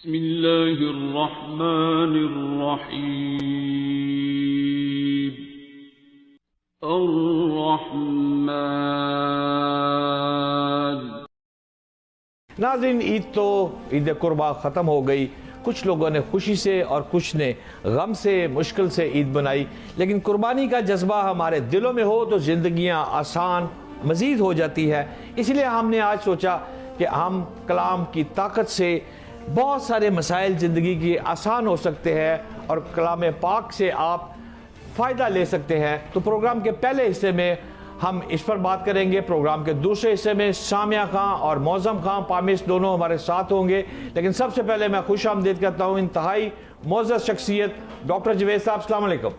बिस्मिल्लाहिर्रहमानिर्रहीम। अर्रहमान। नाज़रीन, ईद तो ईद कुर्बा ख़त्म हो गई। कुछ लोगों ने खुशी से और कुछ ने गम से, मुश्किल से ईद बनाई, लेकिन कुर्बानी का जज्बा हमारे दिलों में हो तो ज़िंदगियाँ आसान मज़ीद हो जाती है। इसलिए हमने आज सोचा कि हम कलाम की ताकत से बहुत सारे मसाइल ज़िंदगी के आसान हो सकते हैं और कलाम पाक से आप फ़ायदा ले सकते हैं। तो प्रोग्राम के पहले हिस्से में हम इस पर बात करेंगे। प्रोग्राम के दूसरे हिस्से में सामिया खां और मौज़म खां पामिश दोनों हमारे साथ होंगे। लेकिन सबसे पहले मैं खुश आमदीद करता हूँ इंतहाई मोअज़्ज़ज़ शख्सियत डॉक्टर जवेद साहब। अस्सलाम वालेकुम।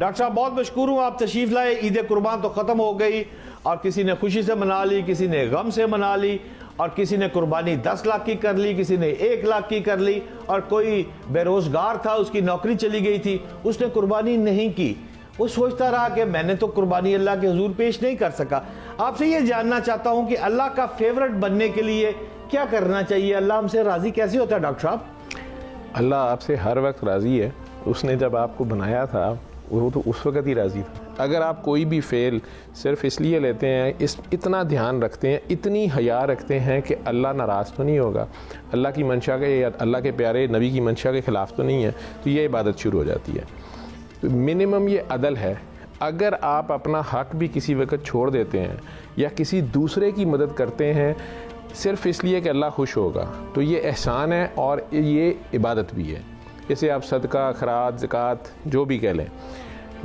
डॉक्टर साहब, बहुत मशकूर हूँ, आप तशरीफ़ लाए। ईद कुर्बान तो ख़त्म हो गई और किसी ने खुशी से मना ली, किसी ने गम से मना ली, और किसी ने कुर्बानी 10 लाख की कर ली, किसी ने 1 लाख की कर ली, और कोई बेरोज़गार था, उसकी नौकरी चली गई थी, उसने कुर्बानी नहीं की। वो सोचता रहा कि मैंने तो कुर्बानी अल्लाह के हुजूर पेश नहीं कर सका। आपसे ये जानना चाहता हूँ कि अल्लाह का फेवरेट बनने के लिए क्या करना चाहिए? अल्लाह हमसे राज़ी कैसे होता है डॉक्टर साहब? अल्लाह आपसे हर वक्त राज़ी है। उसने जब आपको बनाया था वो तो उस वक़्त ही राज़ी था। अगर आप कोई भी फ़ेल सिर्फ इसलिए लेते हैं, इतना ध्यान रखते हैं, इतनी हया रखते हैं कि अल्लाह नाराज़ तो नहीं होगा, अल्लाह की मंशा के या अल्लाह के प्यारे नबी की मंशा के ख़िलाफ़ तो नहीं है, तो ये इबादत शुरू हो जाती है। तो मिनिमम ये अदल है। अगर आप अपना हक़ भी किसी वक्त छोड़ देते हैं या किसी दूसरे की मदद करते हैं सिर्फ इसलिए कि अल्लाह खुश होगा, तो ये एहसान है और ये इबादत भी है। इसे आप सदका, खराज, ज़कात जो भी कह लें।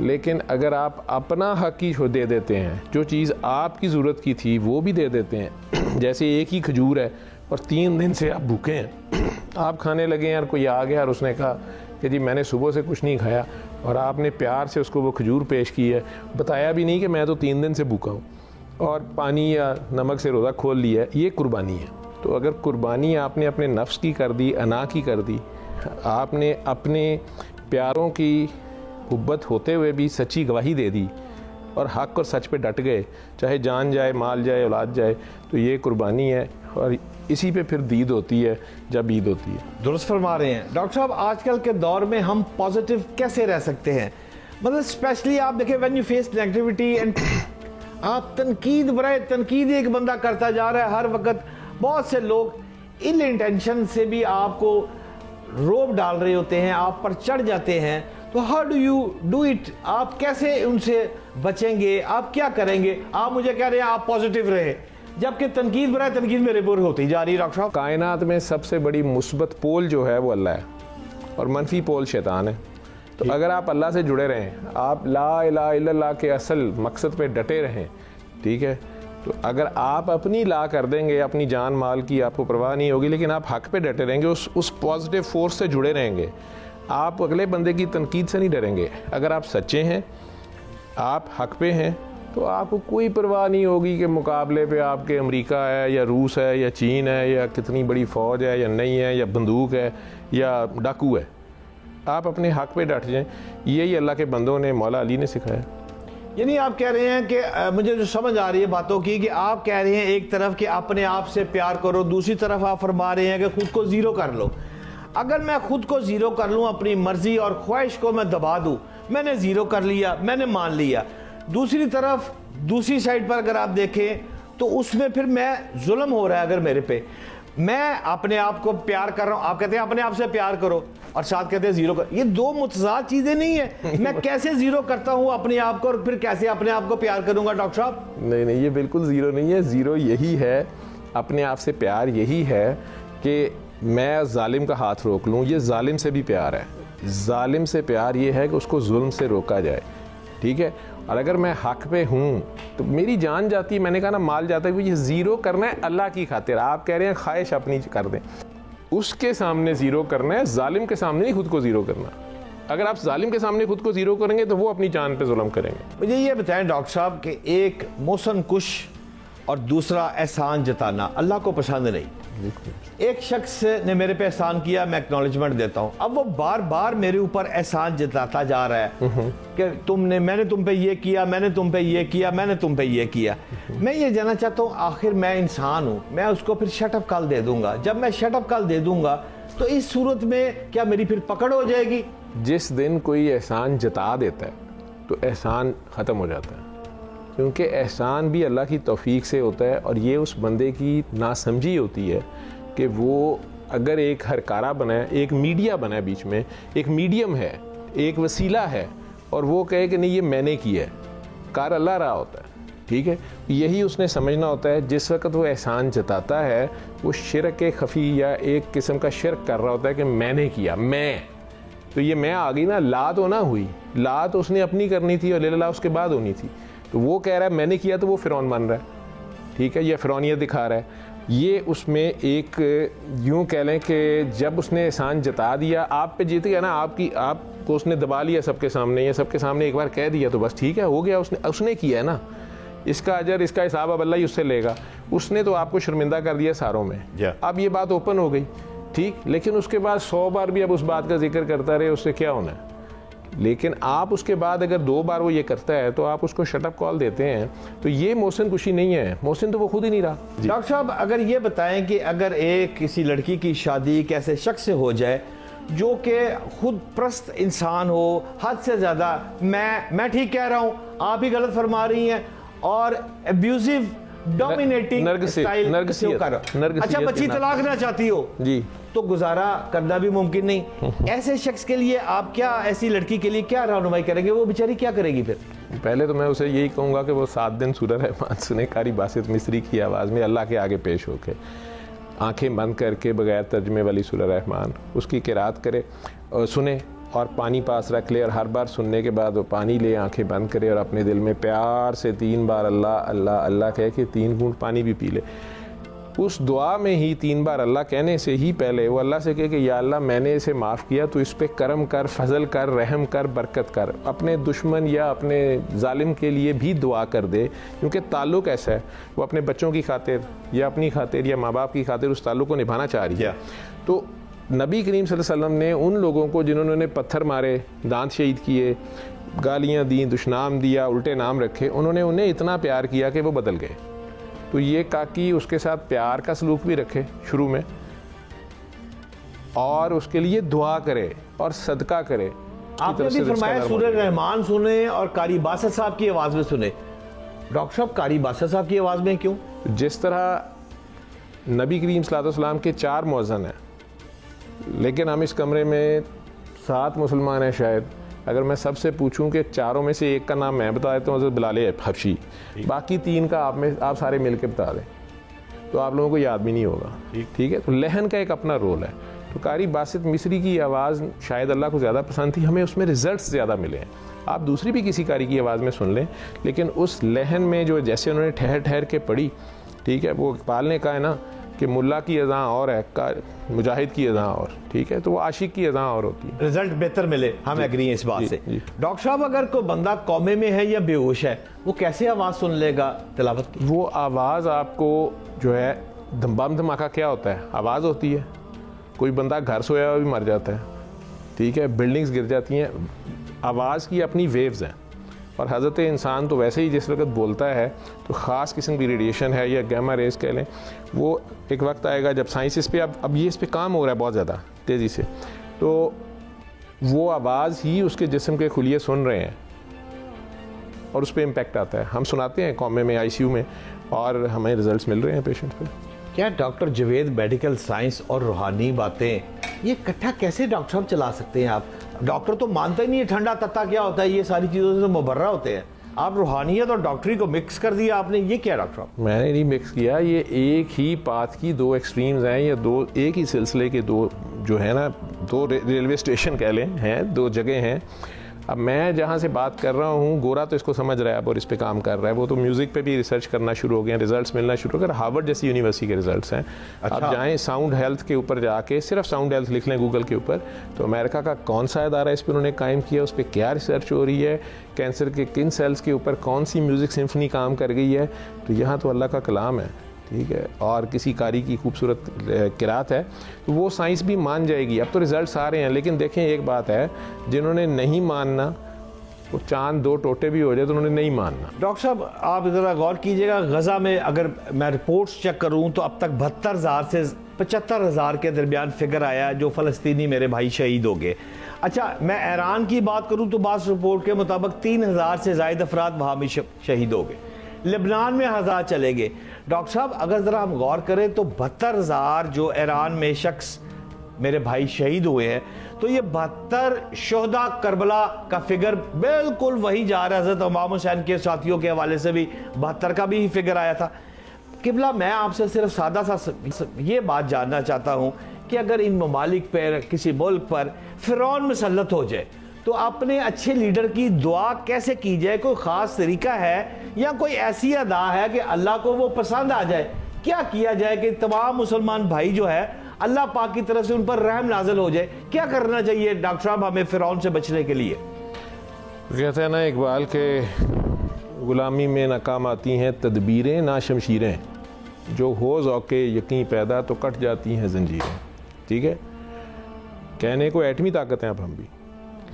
लेकिन अगर आप अपना हक़ ही दे देते हैं, जो चीज़ आपकी ज़रूरत की थी वो भी दे देते हैं, जैसे एक ही खजूर है और 3 दिन से आप भूखे हैं, आप खाने लगे हैं और कोई आ गया और उसने कहा कि जी मैंने सुबह से कुछ नहीं खाया, और आपने प्यार से उसको वो खजूर पेश की है, बताया भी नहीं कि मैं तो 3 दिन से भूखा हूँ, और पानी या नमक से रोज़ा खोल लिया है, ये कुर्बानी है। तो अगर कुर्बानी आपने अपने नफ्स की कर दी, अना की कर दी, आपने अपने प्यारों की हुब्बत होते हुए भी सच्ची गवाही दे दी और हक़ और सच पे डट गए, चाहे जान जाए, माल जाए, औलाद जाए, तो ये कुर्बानी है। और इसी पे फिर दीद होती है जब ईद होती है। दुरुस्त फरमा रहे हैं डॉक्टर साहब। आजकल के दौर में हम पॉजिटिव कैसे रह सकते हैं? मतलब स्पेशली आप देखें, when you face negativity and आप तनकीद बराए तनकीद एक बंदा करता जा रहा है हर वक्त। बहुत से लोग इल इंटेंशन से भी आपको रोब डाल रहे होते हैं, आप पर चढ़ जाते हैं। तो how do you do it? आप कैसे उनसे बचेंगे? आप क्या करेंगे? आप मुझे कह रहे हैं आप पॉजिटिव रहे, जबकि तनकीद बराए तनकीद मेरे बुर होती जा रही है। डॉक्टर साहब, कायनात में सबसे बड़ी मुस्बत पोल जो है वो अल्लाह है और मनफी पोल शैतान है। तो अगर आप अल्लाह से जुड़े रहें, आप ला इलाहा इल्लल्लाह के असल मकसद पे डटे रहें, ठीक है, तो अगर आप अपनी ला कर देंगे, अपनी जान माल की आपको परवाह नहीं होगी, लेकिन आप हक़ पे डटे रहेंगे, उस पॉजिटिव फोर्स से जुड़े रहेंगे, आप अगले बंदे की तनकीद से नहीं डरेंगे। अगर आप सच्चे हैं, आप हक़ पे हैं, तो आपको कोई परवाह नहीं होगी कि मुकाबले पे आपके अमेरिका है या रूस है या चीन है या कितनी बड़ी फ़ौज है या नहीं है या बंदूक है या डाकू है। आप अपने हक़ पे डट जाएं। यही अल्लाह के बंदों ने, मौला अली ने सिखाया। यानी आप कह रहे हैं कि मुझे जो समझ आ रही है बातों की, कि आप कह रहे हैं एक तरफ कि अपने आप से प्यार करो, दूसरी तरफ आप फरमा रहे हैं कि खुद को ज़ीरो कर लो। अगर मैं खुद को ज़ीरो कर लूँ, अपनी मर्ज़ी और ख्वाहिश को मैं दबा दूँ, मैंने ज़ीरो कर लिया, मैंने मान लिया। दूसरी तरफ, दूसरी साइड पर अगर आप देखें तो उसमें फिर मैं जुल्म हो रहा है। अगर मेरे पे, मैं अपने आप को प्यार कर रहा हूँ, आप कहते हैं अपने आप से प्यार करो, और साथ कहते हैं ज़ीरो कर। ये दो मुतज़ाद चीज़ें नहीं है। मैं कैसे ज़ीरो करता हूँ अपने आप को और फिर कैसे अपने आप को प्यार करूँगा? डॉक्टर साहब, नहीं, ये बिल्कुल ज़ीरो नहीं है। ज़ीरो यही है, अपने आप से प्यार यही है कि मैं जालिम का हाथ रोक लूँ। ये जालिम से भी प्यार है। जालिम से प्यार ये है कि उसको जुल्म से रोका जाए, ठीक है। और अगर मैं हक़ पे हूँ तो मेरी जान जाती है, मैंने कहा ना, माल जाता है। ये ज़ीरो करना है अल्लाह की खातिर। आप कह रहे हैं ख्वाहिश अपनी कर दें, उसके सामने ज़ीरो करना है, जालिम के सामने नहीं खुद को ज़ीरो करना। अगर आप जालिम के सामने खुद को ज़ीरो करेंगे तो वो अपनी जान पे जुल्म करेंगे। मुझे ये बताएं डॉक्टर साहब कि एक मोहसन कुश और दूसरा एहसान जताना अल्लाह को पसंद नहीं। एक शख्स ने मेरे पे एहसान किया, मैं एक्नॉलेजमेंट देता हूँ, अब वो बार बार मेरे ऊपर एहसान जताता जा रहा है कि मैंने तुम पे ये किया, मैंने तुम पे ये किया, मैंने तुम पे ये किया। मैं ये जानना चाहता हूँ, आखिर मैं इंसान हूँ, मैं उसको फिर शटअप कॉल दे दूंगा। जब मैं शटअप कॉल दे दूंगा तो इस सूरत में क्या मेरी फिर पकड़ हो जाएगी? जिस दिन कोई एहसान जता देता है तो एहसान ख़त्म हो जाता है, क्योंकि एहसान भी अल्लाह की तौफीक से होता है। और ये उस बंदे की नासमझी होती है कि वो अगर एक हरकारा बना है, एक मीडिया बना है, बीच में एक मीडियम है, एक वसीला है, और वो कहे कि नहीं ये मैंने किया है, कार अल्लाह रहा होता है। ठीक है, यही उसने समझना होता है। जिस वक्त वो एहसान जताता है वो शिरक खफ़ी या एक किस्म का शिरक कर रहा होता है कि मैंने किया, मैं, तो ये मैं आ गई ना, ला तो ना हुई, ला तो उसने अपनी करनी थी और ला उसके बाद होनी थी। तो वो कह रहा है मैंने किया, तो वो फ़िरौन बन रहा है। ठीक है, ये फ़िरौनियत दिखा रहा है। ये उसमें एक यूँ कह लें कि जब उसने एहसान जता दिया, आप पे जीत गया ना, आपको उसने दबा लिया सबके सामने, या सबके सामने एक बार कह दिया तो बस ठीक है, हो गया, उसने किया है ना, इसका अजर, इसका हिसाब अब अल्लाह ही उससे लेगा। उसने तो आपको शर्मिंदा कर दिया सारों में। अब ये बात ओपन हो गई, ठीक, लेकिन उसके बाद 100 बार भी अब उस बात का जिक्र करता रहे, उससे क्या होना है? लेकिन आप उसके बाद अगर 2 बार वो ये करता है तो आप उसको शटअप कॉल देते हैं, तो ये मोहसिन कुशी नहीं है। मोहसिन तो वो खुद ही नहीं रहा। डॉक्टर साहब, अगर ये बताएं कि अगर एक किसी लड़की की शादी एक ऐसे शख्स से हो जाए जो कि खुद प्रस्त इंसान हो, हद से ज़्यादा मैं ठीक कह रहा हूँ, आप ही गलत फरमा रही हैं, और एब्यूजिव डोमिनेटिंग स्टाइल, अच्छा बच्ची तलाक ना चाहती हो जी, तो गुजारा करना भी मुमकिन नहीं। ऐसे शख्स के लिए आप क्या, ऐसी लड़की के लिए क्या रहनुमाई करेंगे? वो बेचारी क्या करेगी फिर? पहले तो मैं उसे यही कहूँगा कि वो 7 दिन सूरह रहमान सुने कारी बासित मिस्री की आवाज़ में अल्लाह के आगे पेश होके, आंखें बंद करके बगैर तर्जमे वाली सूरह रहमान उसकी किरात करे और सुने, और पानी पास रख ले, और हर बार सुनने के बाद वो पानी ले, आंखें बंद करे, और अपने दिल में प्यार से 3 बार अल्लाह अल्लाह अल्लाह कह के 3 घूंट पानी भी पी ले। उस दुआ में ही 3 बार अल्लाह कहने से ही पहले वो अल्लाह से कहे कि या अल्लाह मैंने इसे माफ़ किया, तो इस पे करम कर, फजल कर, रहम कर, बरकत कर। अपने दुश्मन या अपने जालिम के लिए भी दुआ कर दे, क्योंकि ताल्लुक़ ऐसा है, वो अपने बच्चों की खातिर या अपनी खातिर या माँ बाप की खातिर उस ताल्लुक़ को निभाना चाह रही है। तो नबी करीम सल्लल्लाहु अलैहि वसल्लम ने उन लोगों को जिन्होंने पत्थर मारे, दांत शहीद किए, गालियाँ दी, दुश्नाम दिया, उल्टे नाम रखे, उन्होंने उन्हें इतना प्यार किया कि वो बदल गए। तो ये काकी उसके साथ प्यार का सलूक भी रखे शुरू में, और उसके लिए दुआ करे और सदका करे। आपने भी फरमाया सूरह रहमान सुने और कारी बासत साहब की आवाज़ में सुने। डॉक्टर साहब, कारी बासत साहब की आवाज़ में क्यों? जिस तरह नबी करीम सल्लल्लाहु अलैहि वसल्लम के 4 मौज़न हैं, लेकिन हम इस कमरे में 7 मुसलमान हैं शायद। अगर मैं सबसे पूछूं कि चारों में से एक का नाम मैं बता देता हूँ, हज़रत बिलाल हबशी, बाकी 3 का आप सारे मिल के बता दें तो आप लोगों को याद भी नहीं होगा। ठीक है, तो लहन का एक अपना रोल है। तो कारी बासित मिस्री की आवाज़ शायद अल्लाह को ज़्यादा पसंद थी, हमें उसमें रिजल्ट्स ज़्यादा मिले हैं। आप दूसरी भी किसी कारी की आवाज़ में सुन लें, लेकिन उस लहन में जो जैसे उन्होंने ठहर ठहर के पढ़ी, ठीक है, वो इकबाल ने कहा है ना कि मुल्ला की अज़ां और है, मुजाहिद की अज़ां और, ठीक है, तो वो आशिक की अज़ां और होती है। रिजल्ट बेहतर मिले, हम एग्री हैं इस बात से। डॉक्टर साहब, अगर कोई बंदा कौमे में है या बेहोश है, वो कैसे आवाज़ सुन लेगा तिलावत की? वो आवाज़ आपको जो है, बम धमाका क्या होता है, आवाज़ होती है। कोई बंदा घर सोया हुआ भी मर जाता है, ठीक है, बिल्डिंग्स गिर जाती हैं, आवाज़ की अपनी वेव्स हैं। और हज़रत इंसान तो वैसे ही जिस वक्त बोलता है तो ख़ास किस्म की रेडिएशन है या गैमा रेज कह लें, वो एक वक्त आएगा जब साइंस इस पे अब ये इस पे काम हो रहा है बहुत ज़्यादा तेज़ी से, तो वो आवाज़ ही उसके जिस्म के खुलिये सुन रहे हैं और उस पर इम्पेक्ट आता है। हम सुनाते हैं कौमे में, ICU में, और हमें रिजल्ट्स मिल रहे हैं पेशेंट पे। क्या डॉक्टर जावेद मेडिकल साइंस और रूहानी बातें ये इकट्ठा कैसे डॉक्टर साहब चला सकते हैं? आप डॉक्टर तो मानते ही नहीं है ठंडा तत्ता क्या होता है, ये सारी चीज़ों से मुबर्रा होते हैं। आप रूहानियत और डॉक्टरी को मिक्स कर दिया आपने, ये क्या डॉक्टर साहब? मैंने नहीं मिक्स किया, ये एक ही पाथ की 2 एक्सट्रीम्स हैं, या 2 एक ही सिलसिले के 2 जो है ना, 2 रेलवे स्टेशन कह लें हैं, 2 जगह हैं। अब मैं जहाँ से बात कर रहा हूँ, गोरा तो इसको समझ रहा है अब और इस पे काम कर रहा है, वो तो म्यूज़िक पे भी रिसर्च करना शुरू हो गए हैं, रिजल्ट्स मिलना शुरू हो गए। हार्वर्ड जैसी यूनिवर्सिटी के रिजल्ट्स हैं। अच्छा। आप जाएँ साउंड हेल्थ के ऊपर जाके सिर्फ साउंड हेल्थ लिख लें गूगल के ऊपर, तो अमेरिका का कौन सा इदारा इस पर उन्होंने कायम किया, उस पर क्या रिसर्च हो रही है, कैंसर के किन सेल्स के ऊपर कौन सी म्यूज़िक सिम्फनी काम कर गई है। तो यहाँ तो अल्लाह का कलाम है, ठीक है, और किसी कारी की खूबसूरत किरात है, तो वो साइंस भी मान जाएगी। अब तो रिजल्ट्स आ रहे हैं, लेकिन देखें एक बात है, जिन्होंने नहीं मानना वो चांद दो टोटे भी हो जाए तो उन्होंने नहीं मानना। डॉक्टर साहब आप ज़रा गौर कीजिएगा, गज़ा में अगर मैं रिपोर्ट्स चेक करूं तो अब तक 72,000 से 75,000 के दरमियान फिगर आया जो फ़लस्तीनी मेरे भाई शहीद हो गए। अच्छा, मैं ईरान की बात करूं तो बास रिपोर्ट के मुताबिक 3,000 से ज़ायद अफराद वहाँ भी शहीद हो गए, लेबनान में 1,000 चले गए। डॉक्टर साहब अगर ज़रा हम गौर करें तो 72,000 जो ईरान में शख्स मेरे भाई शहीद हुए हैं, तो ये 72 शोहदा करबला का फिगर बिल्कुल वही जा रहा है। हज़रत इमाम हुसैन के साथियों के हवाले से भी 72 का भी फिगर आया था। किबला मैं आपसे सिर्फ सादा सा ये बात जानना चाहता हूँ कि अगर इन ममालिक पर किसी मुल्क पर फिरौन मुसल्लत हो जाए तो अपने अच्छे लीडर की दुआ कैसे की जाए? कोई ख़ास तरीका है या कोई ऐसी अदा है कि अल्लाह को वो पसंद आ जाए? क्या किया जाए कि तमाम मुसलमान भाई जो है अल्लाह पाक की तरफ से उन पर रहम नाज़िल हो जाए? क्या करना चाहिए डॉक्टर साहब हमें फिरौन से बचने के लिए? कहते हैं ना इकबाल के, गुलामी में नाकाम आती हैं तदबीरें ना शमशीरें, जो हो ज़ौक़े यकीन पैदा तो कट जाती हैं जंजीरें। ठीक है, कहने को एटमी ताकत हैं अब हम भी,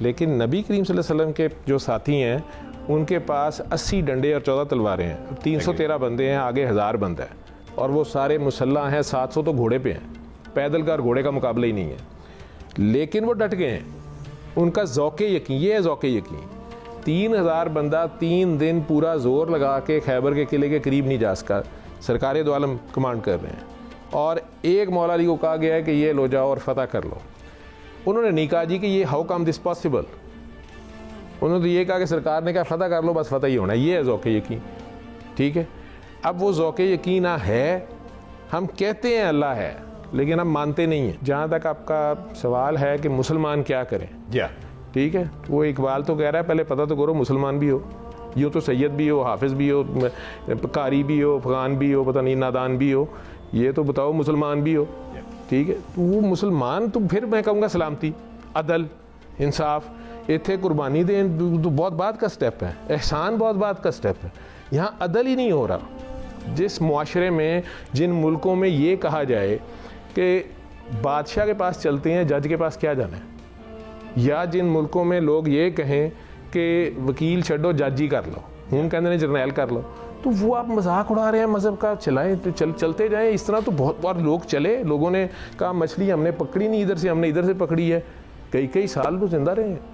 लेकिन नबी करीम सल्लल्लाहु अलैहि वसल्लम के जो साथी हैं उनके पास 80 डंडे और 14 तलवारें हैं, 313 बंदे हैं, आगे 1000 बंदा है, और वो सारे मुसल्ला हैं, 700 तो घोड़े पे हैं, पैदल का और घोड़े का मुकाबला ही नहीं है, लेकिन वो डट गए हैं। उनका ज़ौक़े यकीन, ये है ज़ौक़े यकीन। 3000 बंदा 3 दिन पूरा जोर लगा के खैबर के किले के करीब नहीं जा सका, सरकार दो आलम कमांड कर रहे हैं, और एक मौला अली को कहा गया है कि ये लो जाओ और फतह कर लो। उन्होंने नहीं कहा जी कि ये हाउ कम दिस पॉसिबल, उन्होंने तो ये कहा कि सरकार ने कहा फतह कर लो, बस फतह ही होना है। ये है ज़ौक़े यकीन। ठीक है, अब वो ज़ौक़े यकीन है, हम कहते हैं अल्लाह है लेकिन हम मानते नहीं हैं। जहाँ तक आपका सवाल है कि मुसलमान क्या करें, ठीक है, वो इकबाल तो कह रहा है पहले पता तो करो मुसलमान भी हो, यूँ तो सैयद भी हो, हाफिज़ भी हो, कारी भी हो, अफ़गान भी हो, पता नहीं नादान भी हो, ये तो बताओ मुसलमान भी हो। ठीक है, तो वो मुसलमान, तो फिर मैं कहूँगा सलामती, अदल, इंसाफ, इत्थे कुर्बानी दें तो बहुत बात का स्टेप है, एहसान बहुत बात का स्टेप है। यहाँ अदल ही नहीं हो रहा। जिस मुआशरे में, जिन मुल्कों में ये कहा जाए कि बादशाह के पास चलते हैं, जज के पास क्या जाना है, या जिन मुल्कों में लोग ये कहें कि वकील छड्डो जज ही कर लो, हूँ कहते हैं जर्नैल कर लो, तो वो आप मजाक उड़ा रहे हैं मज़हब का। चलाएं तो चलते जाएं, इस तरह तो बहुत बार लोग चले। लोगों ने कहा मछली हमने पकड़ी नहीं इधर से, हमने इधर से पकड़ी है, कई कई साल तो जिंदा रहे हैं।